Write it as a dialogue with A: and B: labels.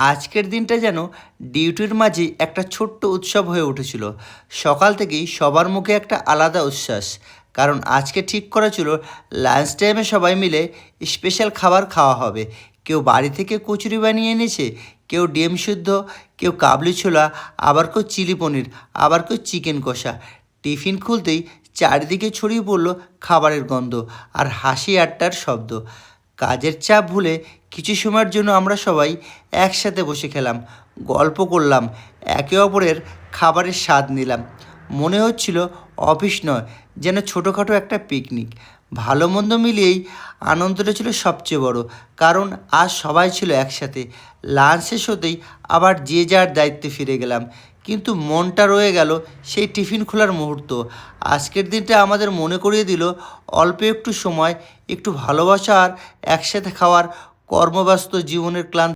A: আজকের দিনটা যেন ডিউটির মাঝে একটা ছোট্ট উৎসব হয়ে উঠেছিল। সকাল থেকেই সবার মুখে একটা আলাদা উচ্ছ্বাস। কারণ আজকে ঠিক করা ছিল লাঞ্চ টাইমে সবাই মিলে স্পেশাল খাবার খাওয়া হবে। কেউ বাড়ি থেকে কচুরি বানিয়ে এনেছে, কেউ ডিম সিদ্ধ, কেউ কাবলি ছোলা, আবার কেউ চিলি পনির, আবার কেউ চিকেন কষা। টিফিন খুলতেই চারিদিকে ছড়িয়ে পড়ল খাবারের গন্ধ আর হাসি আড্ডার শব্দ। কাজের চাপ ভুলে কিছু সময়ের জন্য আমরা সবাই একসাথে বসে খেলাম, গল্প করলাম, একে অপরের খাবারের স্বাদ নিলাম। মনে হচ্ছিল অফিস নয়, যেন ছোটোখাটো একটা পিকনিক। ভালো মন্দ মিলিয়েই আনন্দটা ছিল সবচেয়ে বড়, কারণ আজ সবাই ছিল একসাথে। লাঞ্চ শেষ হতেই আবার যে যার দায়িত্বে ফিরে গেলাম, কিন্তু মনটা রয়ে গেল সেই টিফিন খোলার মুহূর্ত। আজকের দিনটা আমাদের মনে করিয়ে দিল অল্প একটু সময়, একটু ভালোবাসা আর একসাথে খাওয়ার কর্মব্যস্ত জীবনের ক্লান্তি